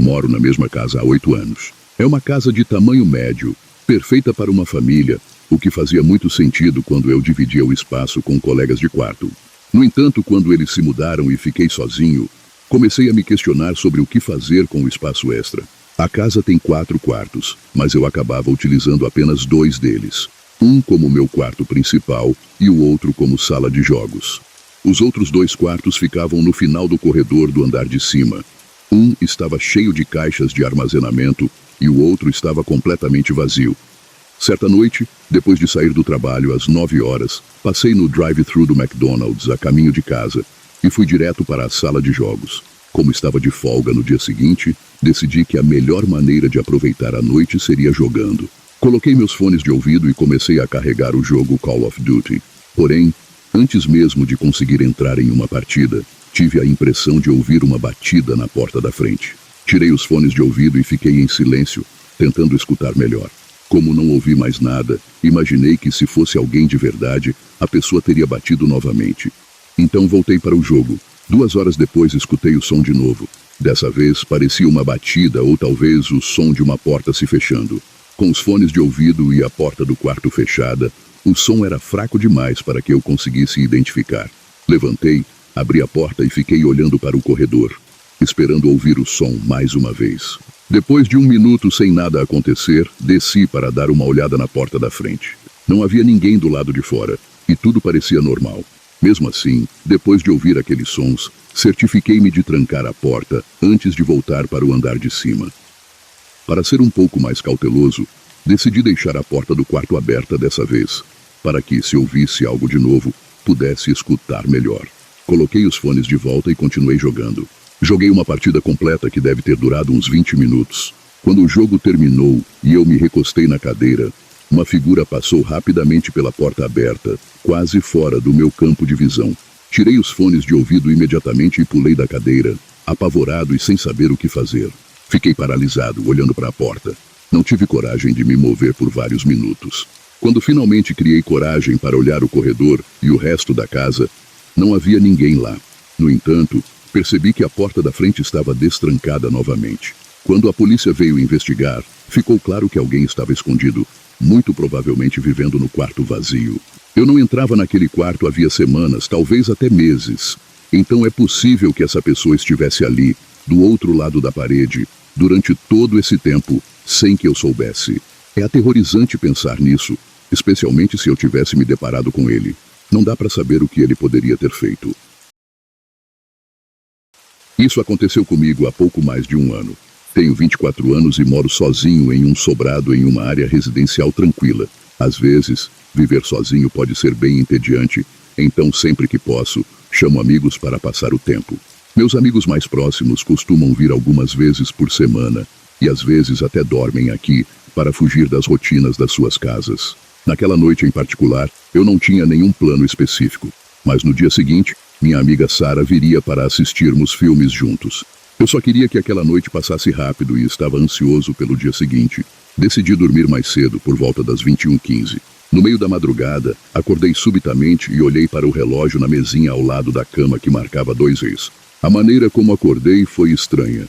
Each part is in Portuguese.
Moro na mesma casa há 8 anos. É uma casa de tamanho médio, perfeita para uma família, o que fazia muito sentido quando eu dividia o espaço com colegas de quarto. No entanto, quando eles se mudaram e fiquei sozinho, comecei a me questionar sobre o que fazer com o espaço extra. A casa tem 4 quartos, mas eu acabava utilizando apenas 2 deles. Um como meu quarto principal e o outro como sala de jogos. Os outros 2 quartos ficavam no final do corredor do andar de cima. Um estava cheio de caixas de armazenamento e o outro estava completamente vazio. Certa noite, depois de sair do trabalho às 9 horas, passei no drive-thru do McDonald's a caminho de casa e fui direto para a sala de jogos. Como estava de folga no dia seguinte, decidi que a melhor maneira de aproveitar a noite seria jogando. Coloquei meus fones de ouvido e comecei a carregar o jogo Call of Duty. Porém, antes mesmo de conseguir entrar em uma partida, tive a impressão de ouvir uma batida na porta da frente. Tirei os fones de ouvido e fiquei em silêncio, tentando escutar melhor. Como não ouvi mais nada, imaginei que se fosse alguém de verdade, a pessoa teria batido novamente. Então voltei para o jogo. 2 horas depois escutei o som de novo. Dessa vez parecia uma batida ou talvez o som de uma porta se fechando. Com os fones de ouvido e a porta do quarto fechada, o som era fraco demais para que eu conseguisse identificar. Levantei, abri a porta e fiquei olhando para o corredor, esperando ouvir o som mais uma vez. Depois de 1 minuto sem nada acontecer, desci para dar uma olhada na porta da frente. Não havia ninguém do lado de fora, e tudo parecia normal. Mesmo assim, depois de ouvir aqueles sons, certifiquei-me de trancar a porta antes de voltar para o andar de cima. Para ser um pouco mais cauteloso, decidi deixar a porta do quarto aberta dessa vez, para que, se ouvisse algo de novo, pudesse escutar melhor. Coloquei os fones de volta e continuei jogando. Joguei uma partida completa que deve ter durado uns 20 minutos. Quando o jogo terminou e eu me recostei na cadeira, uma figura passou rapidamente pela porta aberta, quase fora do meu campo de visão. Tirei os fones de ouvido imediatamente e pulei da cadeira, apavorado e sem saber o que fazer. Fiquei paralisado, olhando para a porta. Não tive coragem de me mover por vários minutos. Quando finalmente criei coragem para olhar o corredor e o resto da casa, não havia ninguém lá. No entanto, percebi que a porta da frente estava destrancada novamente. Quando a polícia veio investigar, ficou claro que alguém estava escondido, muito provavelmente vivendo no quarto vazio. Eu não entrava naquele quarto havia semanas, talvez até meses. Então é possível que essa pessoa estivesse ali, do outro lado da parede, durante todo esse tempo, sem que eu soubesse. É aterrorizante pensar nisso, especialmente se eu tivesse me deparado com ele. Não dá para saber o que ele poderia ter feito. Isso aconteceu comigo há pouco mais de 1 ano. Tenho 24 anos e moro sozinho em um sobrado em uma área residencial tranquila. Às vezes, viver sozinho pode ser bem entediante, então sempre que posso, chamo amigos para passar o tempo. Meus amigos mais próximos costumam vir algumas vezes por semana, e às vezes até dormem aqui, para fugir das rotinas das suas casas. Naquela noite em particular, eu não tinha nenhum plano específico, mas no dia seguinte, minha amiga Sara viria para assistirmos filmes juntos. Eu só queria que aquela noite passasse rápido e estava ansioso pelo dia seguinte. Decidi dormir mais cedo, por volta das 21h15. No meio da madrugada, acordei subitamente e olhei para o relógio na mesinha ao lado da cama que marcava 2h. A maneira como acordei foi estranha.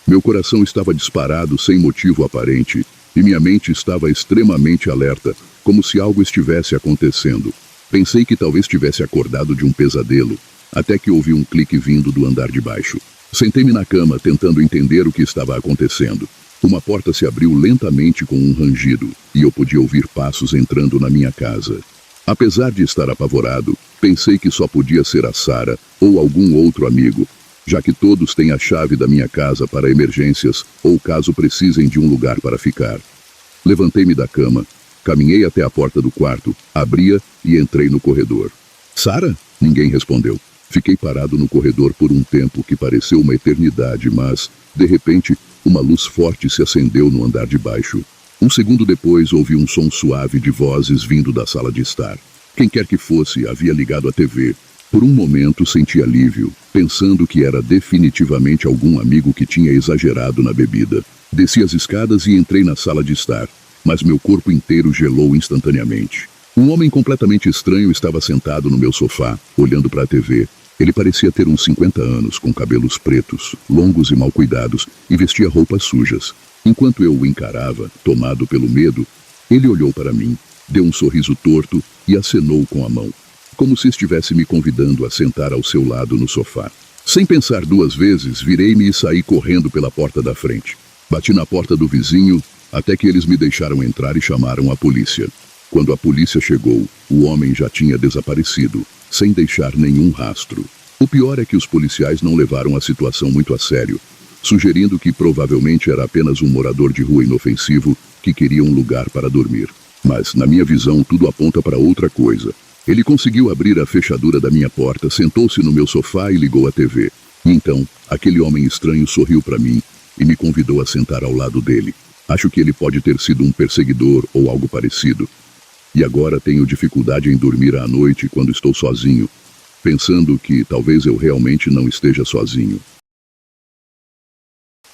Meu coração estava disparado sem motivo aparente e minha mente estava extremamente alerta, como se algo estivesse acontecendo. Pensei que talvez tivesse acordado de um pesadelo, até que ouvi um clique vindo do andar de baixo. Sentei-me na cama, tentando entender o que estava acontecendo. Uma porta se abriu lentamente com um rangido, e eu podia ouvir passos entrando na minha casa. Apesar de estar apavorado, pensei que só podia ser a Sara ou algum outro amigo, já que todos têm a chave da minha casa para emergências ou caso precisem de um lugar para ficar. Levantei-me da cama, caminhei até a porta do quarto, abri-a e entrei no corredor. Sara? Ninguém respondeu. Fiquei parado no corredor por um tempo que pareceu uma eternidade, mas, de repente, uma luz forte se acendeu no andar de baixo. Um segundo depois, ouvi um som suave de vozes vindo da sala de estar. Quem quer que fosse, havia ligado a TV. Por um momento, senti alívio, pensando que era definitivamente algum amigo que tinha exagerado na bebida. Desci as escadas e entrei na sala de estar, mas meu corpo inteiro gelou instantaneamente. Um homem completamente estranho estava sentado no meu sofá, olhando para a TV. Ele parecia ter uns 50 anos, com cabelos pretos, longos e mal cuidados, e vestia roupas sujas. Enquanto eu o encarava, tomado pelo medo, ele olhou para mim, deu um sorriso torto e acenou com a mão, como se estivesse me convidando a sentar ao seu lado no sofá. Sem pensar duas vezes, virei-me e saí correndo pela porta da frente. Bati na porta do vizinho, até que eles me deixaram entrar e chamaram a polícia. Quando a polícia chegou, o homem já tinha desaparecido, sem deixar nenhum rastro. O pior é que os policiais não levaram a situação muito a sério, sugerindo que provavelmente era apenas um morador de rua inofensivo que queria um lugar para dormir. Mas, na minha visão, tudo aponta para outra coisa. Ele conseguiu abrir a fechadura da minha porta, sentou-se no meu sofá e ligou a TV. E então, aquele homem estranho sorriu para mim e me convidou a sentar ao lado dele. Acho que ele pode ter sido um perseguidor ou algo parecido. E agora tenho dificuldade em dormir à noite quando estou sozinho, pensando que talvez eu realmente não esteja sozinho.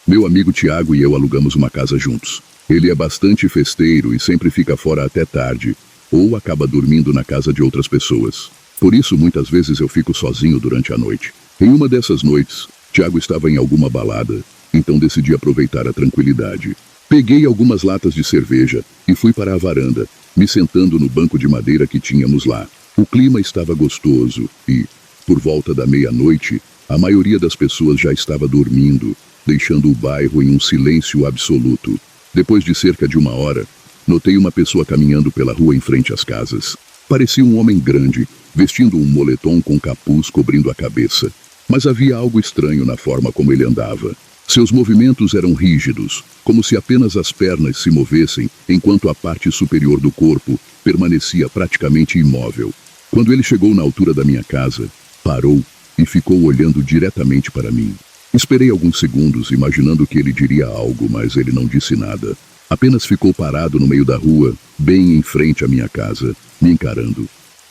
Meu amigo Tiago e eu alugamos uma casa juntos. Ele é bastante festeiro e sempre fica fora até tarde, ou acaba dormindo na casa de outras pessoas. Por isso, muitas vezes eu fico sozinho durante a noite. Em uma dessas noites, Tiago estava em alguma balada, então decidi aproveitar a tranquilidade. Peguei algumas latas de cerveja e fui para a varanda, me sentando no banco de madeira que tínhamos lá. O clima estava gostoso e, por volta da meia-noite, a maioria das pessoas já estava dormindo, deixando o bairro em um silêncio absoluto. Depois de cerca de 1 hora, notei uma pessoa caminhando pela rua em frente às casas. Parecia um homem grande, vestindo um moletom com capuz cobrindo a cabeça. Mas havia algo estranho na forma como ele andava. Seus movimentos eram rígidos, como se apenas as pernas se movessem, enquanto a parte superior do corpo permanecia praticamente imóvel. Quando ele chegou na altura da minha casa, parou e ficou olhando diretamente para mim. Esperei alguns segundos, imaginando que ele diria algo, mas ele não disse nada. Apenas ficou parado no meio da rua, bem em frente à minha casa, me encarando.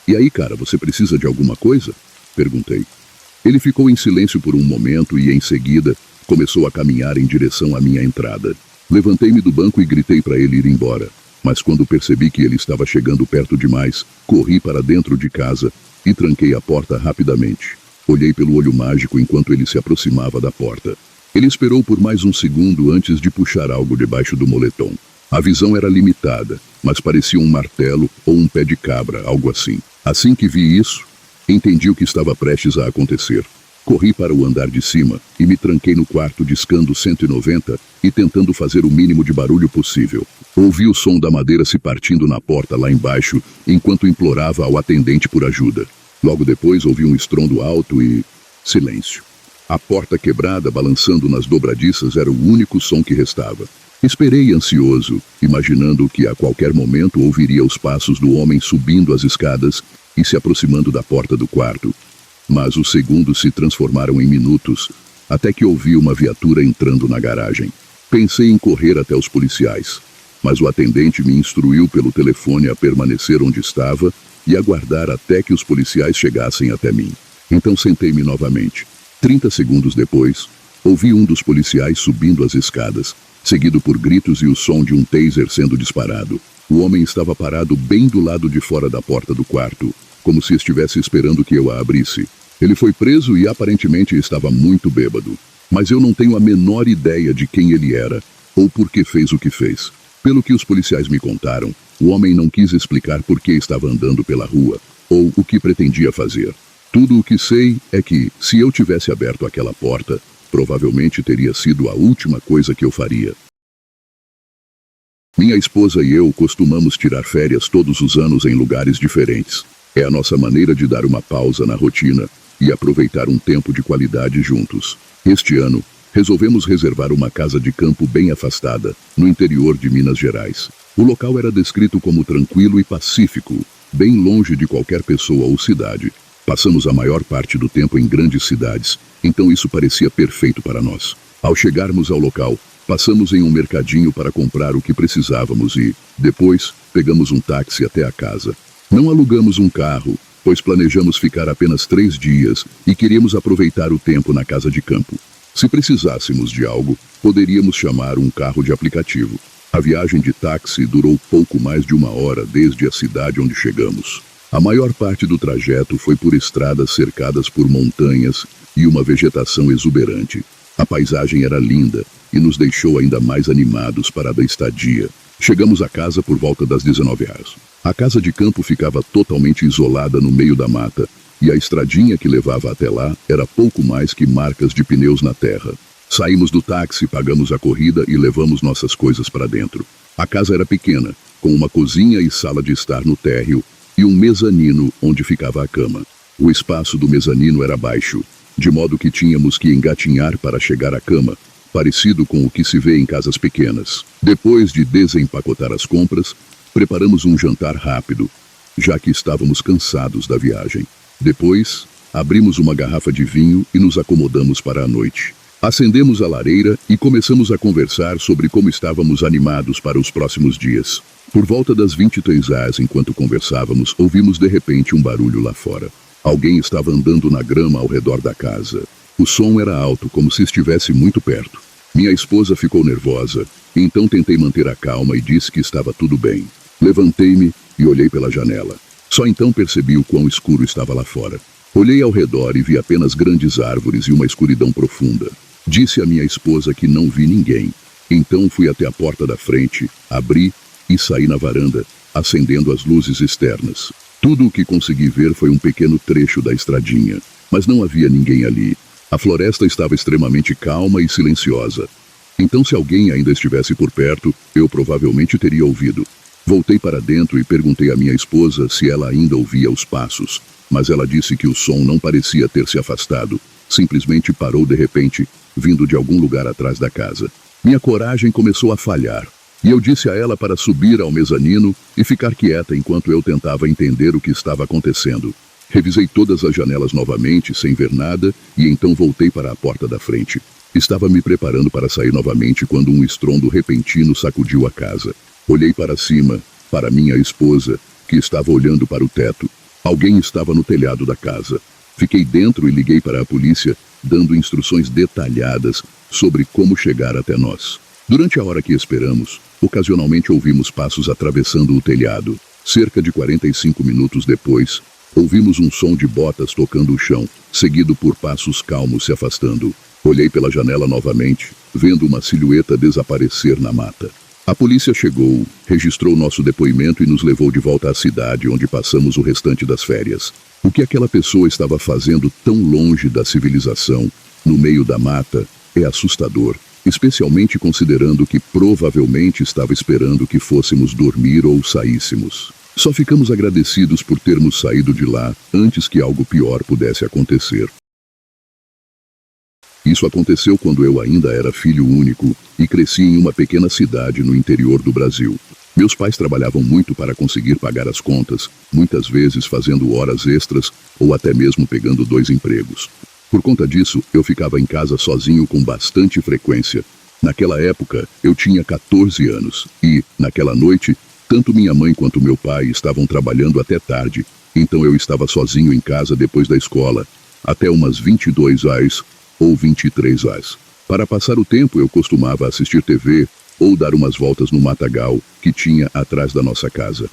"E aí, cara, você precisa de alguma coisa?" perguntei. Ele ficou em silêncio por um momento e, em seguida, começou a caminhar em direção à minha entrada. Levantei-me do banco e gritei para ele ir embora. Mas quando percebi que ele estava chegando perto demais, corri para dentro de casa e tranquei a porta rapidamente. Olhei pelo olho mágico enquanto ele se aproximava da porta. Ele esperou por mais um segundo antes de puxar algo debaixo do moletom. A visão era limitada, mas parecia um martelo ou um pé de cabra, algo assim. Assim que vi isso, entendi o que estava prestes a acontecer. Corri para o andar de cima e me tranquei no quarto discando 190 e tentando fazer o mínimo de barulho possível. Ouvi o som da madeira se partindo na porta lá embaixo enquanto implorava ao atendente por ajuda. Logo depois ouvi um estrondo alto e... silêncio. A porta quebrada balançando nas dobradiças era o único som que restava. Esperei ansioso, imaginando que a qualquer momento ouviria os passos do homem subindo as escadas e se aproximando da porta do quarto. Mas os segundos se transformaram em minutos, até que ouvi uma viatura entrando na garagem. Pensei em correr até os policiais, mas o atendente me instruiu pelo telefone a permanecer onde estava e aguardar até que os policiais chegassem até mim. Então sentei-me novamente. 30 segundos depois, ouvi um dos policiais subindo as escadas, seguido por gritos e o som de um taser sendo disparado. O homem estava parado bem do lado de fora da porta do quarto, como se estivesse esperando que eu a abrisse. Ele foi preso e aparentemente estava muito bêbado. Mas eu não tenho a menor ideia de quem ele era, ou por que fez o que fez. Pelo que os policiais me contaram, o homem não quis explicar por que estava andando pela rua, ou o que pretendia fazer. Tudo o que sei é que, se eu tivesse aberto aquela porta, provavelmente teria sido a última coisa que eu faria. Minha esposa e eu costumamos tirar férias todos os anos em lugares diferentes. É a nossa maneira de dar uma pausa na rotina e aproveitar um tempo de qualidade juntos. Este ano, resolvemos reservar uma casa de campo bem afastada, no interior de Minas Gerais. O local era descrito como tranquilo e pacífico, bem longe de qualquer pessoa ou cidade. Passamos a maior parte do tempo em grandes cidades, então isso parecia perfeito para nós. Ao chegarmos ao local, passamos em um mercadinho para comprar o que precisávamos e, depois, pegamos um táxi até a casa. Não alugamos um carro, pois planejamos ficar apenas 3 dias e queríamos aproveitar o tempo na casa de campo. Se precisássemos de algo, poderíamos chamar um carro de aplicativo. A viagem de táxi durou pouco mais de 1 hora desde a cidade onde chegamos. A maior parte do trajeto foi por estradas cercadas por montanhas e uma vegetação exuberante. A paisagem era linda e nos deixou ainda mais animados para a estadia. Chegamos à casa por volta das 19 horas. A casa de campo ficava totalmente isolada no meio da mata, e a estradinha que levava até lá era pouco mais que marcas de pneus na terra. Saímos do táxi, pagamos a corrida e levamos nossas coisas para dentro. A casa era pequena, com uma cozinha e sala de estar no térreo, e um mezanino onde ficava a cama. O espaço do mezanino era baixo, de modo que tínhamos que engatinhar para chegar à cama, parecido com o que se vê em casas pequenas. Depois de desempacotar as compras, preparamos um jantar rápido, já que estávamos cansados da viagem. Depois, abrimos uma garrafa de vinho e nos acomodamos para a noite. Acendemos a lareira e começamos a conversar sobre como estávamos animados para os próximos dias. Por volta das 23 horas, enquanto conversávamos, ouvimos de repente um barulho lá fora. Alguém estava andando na grama ao redor da casa. O som era alto, como se estivesse muito perto. Minha esposa ficou nervosa, então tentei manter a calma e disse que estava tudo bem. Levantei-me e olhei pela janela. Só então percebi o quão escuro estava lá fora. Olhei ao redor e vi apenas grandes árvores e uma escuridão profunda. Disse à minha esposa que não vi ninguém. Então fui até a porta da frente, abri e saí na varanda, acendendo as luzes externas. Tudo o que consegui ver foi um pequeno trecho da estradinha, mas não havia ninguém ali. A floresta estava extremamente calma e silenciosa. Então, se alguém ainda estivesse por perto, eu provavelmente teria ouvido. Voltei para dentro e perguntei à minha esposa se ela ainda ouvia os passos, mas ela disse que o som não parecia ter se afastado, simplesmente parou de repente, vindo de algum lugar atrás da casa. Minha coragem começou a falhar, e eu disse a ela para subir ao mezanino e ficar quieta enquanto eu tentava entender o que estava acontecendo. Revisei todas as janelas novamente, sem ver nada, e então voltei para a porta da frente. Estava me preparando para sair novamente quando um estrondo repentino sacudiu a casa. Olhei para cima, para minha esposa, que estava olhando para o teto. Alguém estava no telhado da casa. Fiquei dentro e liguei para a polícia, dando instruções detalhadas sobre como chegar até nós. Durante a hora que esperamos, ocasionalmente ouvimos passos atravessando o telhado. Cerca de 45 minutos depois, ouvimos um som de botas tocando o chão, seguido por passos calmos se afastando. Olhei pela janela novamente, vendo uma silhueta desaparecer na mata. A polícia chegou, registrou nosso depoimento e nos levou de volta à cidade onde passamos o restante das férias. O que aquela pessoa estava fazendo tão longe da civilização, no meio da mata, é assustador, especialmente considerando que provavelmente estava esperando que fôssemos dormir ou saíssemos. Só ficamos agradecidos por termos saído de lá antes que algo pior pudesse acontecer. Isso aconteceu quando eu ainda era filho único e cresci em uma pequena cidade no interior do Brasil. Meus pais trabalhavam muito para conseguir pagar as contas, muitas vezes fazendo horas extras ou até mesmo pegando 2 empregos. Por conta disso, eu ficava em casa sozinho com bastante frequência. Naquela época, eu tinha 14 anos e, naquela noite, tanto minha mãe quanto meu pai estavam trabalhando até tarde, então eu estava sozinho em casa depois da escola, até umas 22 horas ou 23 horas. Para passar o tempo, eu costumava assistir TV ou dar umas voltas no matagal que tinha atrás da nossa casa.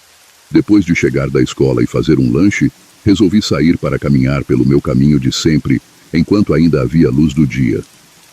Depois de chegar da escola e fazer um lanche, resolvi sair para caminhar pelo meu caminho de sempre, enquanto ainda havia luz do dia.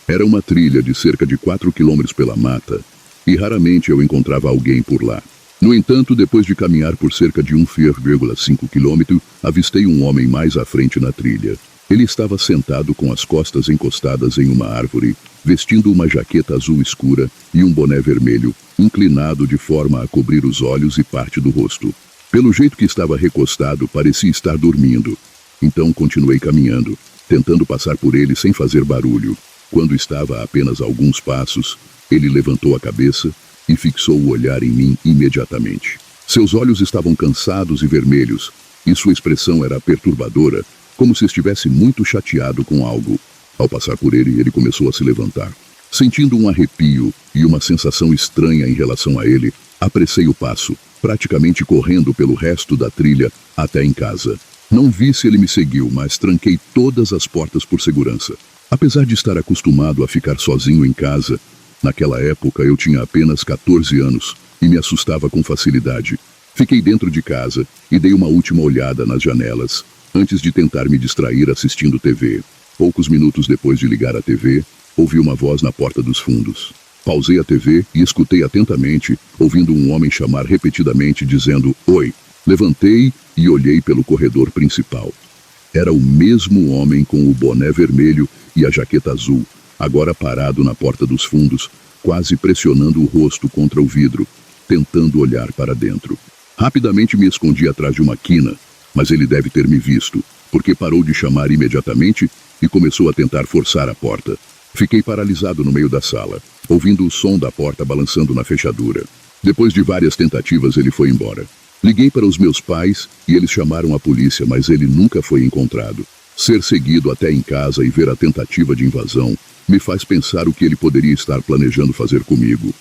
Era uma trilha de cerca de 4 quilômetros pela mata, e raramente eu encontrava alguém por lá. No entanto, depois de caminhar por cerca de 1,5 quilômetro, avistei um homem mais à frente na trilha. Ele estava sentado com as costas encostadas em uma árvore, vestindo uma jaqueta azul escura e um boné vermelho, inclinado de forma a cobrir os olhos e parte do rosto. Pelo jeito que estava recostado, parecia estar dormindo. Então continuei caminhando, tentando passar por ele sem fazer barulho. Quando estava a apenas alguns passos, ele levantou a cabeça e fixou o olhar em mim imediatamente. Seus olhos estavam cansados e vermelhos, e sua expressão era perturbadora, como se estivesse muito chateado com algo. Ao passar por ele, ele começou a se levantar. Sentindo um arrepio e uma sensação estranha em relação a ele, apressei o passo, praticamente correndo pelo resto da trilha até em casa. Não vi se ele me seguiu, mas tranquei todas as portas por segurança. Apesar de estar acostumado a ficar sozinho em casa, naquela época eu tinha apenas 14 anos e me assustava com facilidade. Fiquei dentro de casa e dei uma última olhada nas janelas, antes de tentar me distrair assistindo TV. Poucos minutos depois de ligar a TV, ouvi uma voz na porta dos fundos. Pausei a TV e escutei atentamente, ouvindo um homem chamar repetidamente, dizendo "Oi". Levantei e olhei pelo corredor principal. Era o mesmo homem com o boné vermelho e a jaqueta azul, agora parado na porta dos fundos, quase pressionando o rosto contra o vidro, tentando olhar para dentro. Rapidamente me escondi atrás de uma quina, mas ele deve ter me visto, porque parou de chamar imediatamente e começou a tentar forçar a porta. Fiquei paralisado no meio da sala, ouvindo o som da porta balançando na fechadura. Depois de várias tentativas, ele foi embora. Liguei para os meus pais e eles chamaram a polícia, mas ele nunca foi encontrado. Ser seguido até em casa e ver a tentativa de invasão me faz pensar o que ele poderia estar planejando fazer comigo.